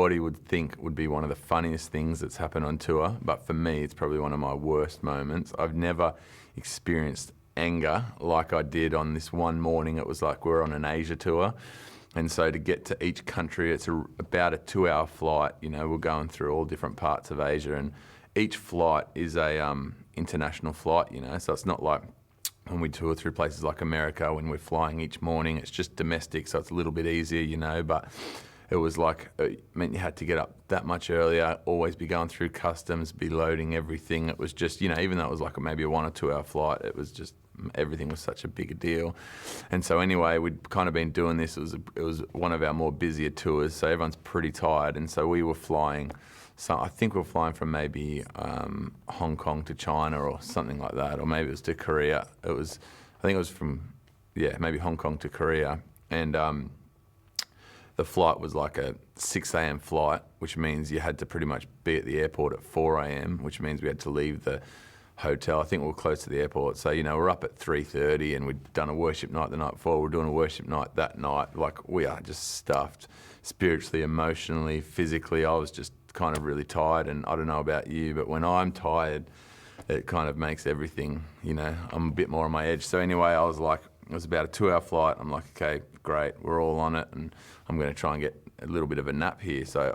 everybody would think would be one of the funniest things that's happened on tour, but for me, it's probably one of my worst moments. I've never experienced anger like I did on this one morning. It was like we're on an Asia tour. And so to get to each country, it's about a 2-hour flight. You know, we're going through all different parts of Asia, and each flight is a international flight, you know, so it's not like when we tour through places like America when we're flying each morning, it's just domestic, so it's a little bit easier, you know, but it was like, it meant you had to get up that much earlier, always be going through customs, be loading everything. It was just, you know, even though it was like maybe a 1 or 2 hour flight, it was just, everything was such a big deal. And so anyway, we'd kind of been doing this, it was one of our more busier tours, so everyone's pretty tired, and so we were flying. So I think we were flying from maybe Hong Kong to China or something like that, or maybe it was to Korea. I think it was from, maybe Hong Kong to Korea. And the flight was like a 6 a.m. flight, which means you had to pretty much be at the airport at 4 a.m., which means we had to leave the hotel. I think we were close to the airport. So, you know, we're up at 3:30 and we'd done a worship night the night before. We're doing a worship night that night. Like, we are just stuffed spiritually, emotionally, physically. I was just kind of really tired, and I don't know about you, but when I'm tired, it kind of makes everything, you know, I'm a bit more on my edge. So anyway, I was like, it was about a 2-hour flight. I'm like, okay, great, we're all on it, and I'm going to try and get a little bit of a nap here. So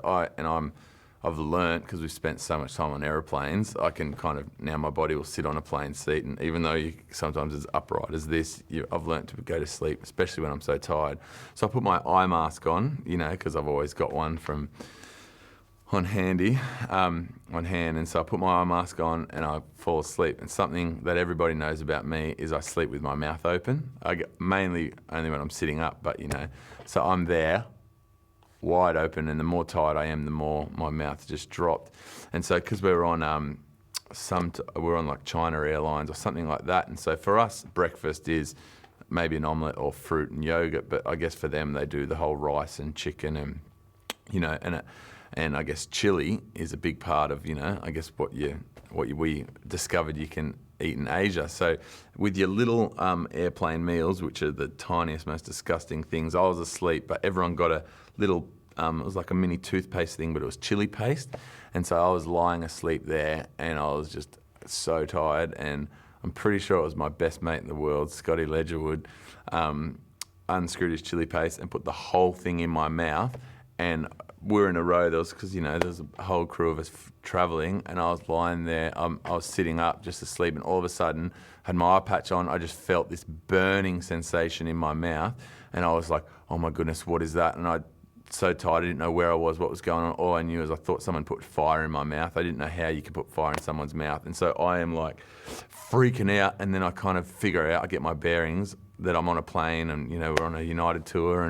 I've learnt, because we've spent so much time on aeroplanes, I can kind of, now my body will sit on a plane seat, and even though sometimes it's upright as this, I've learnt to go to sleep, especially when I'm so tired. So I put my eye mask on, you know, because I've always got one on hand, and so I put my eye mask on and I fall asleep. And something that everybody knows about me is I sleep with my mouth open. I get mainly only when I'm sitting up, but you know, so I'm there, wide open, and the more tired I am, the more my mouth just dropped. And so, because we're on we're on like China Airlines or something like that, and so for us, breakfast is maybe an omelette or fruit and yogurt, but I guess for them they do the whole rice and chicken, and you know, and I guess chili is a big part of, you know, I guess what we discovered you can eat in Asia. So with your little airplane meals, which are the tiniest, most disgusting things, I was asleep, but everyone got a little, it was like a mini toothpaste thing, but it was chili paste. And so I was lying asleep there, and I was just so tired, and I'm pretty sure it was my best mate in the world, Scotty Ledgerwood, unscrewed his chili paste and put the whole thing in my mouth. And we're in a row, because, you know, there's a whole crew of us travelling, and I was lying there, I was sitting up just asleep, and all of a sudden, had my eye patch on, I just felt this burning sensation in my mouth, and I was like, oh my goodness, what is that? And I so tired, I didn't know where I was, what was going on. All I knew is I thought someone put fire in my mouth. I didn't know how you could put fire in someone's mouth. And so I am like freaking out, and then I kind of figure out, I get my bearings, that I'm on a plane, and, you know, we're on a United tour,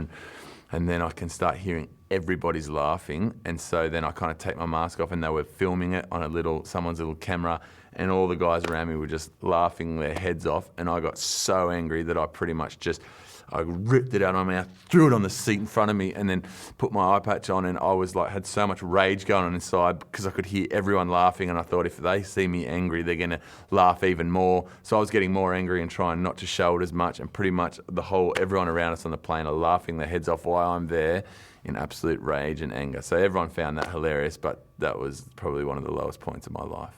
and then I can start hearing everybody's laughing. And so then I kind of take my mask off, and they were filming it on someone's little camera, and all the guys around me were just laughing their heads off. And I got so angry that I pretty much I ripped it out of my mouth, threw it on the seat in front of me, and then put my eye patch on, and I was like, had so much rage going on inside because I could hear everyone laughing, and I thought if they see me angry, they're gonna laugh even more. So I was getting more angry and trying not to show it as much, and pretty much everyone around us on the plane are laughing their heads off while I'm there in absolute rage and anger. So everyone found that hilarious, but that was probably one of the lowest points of my life.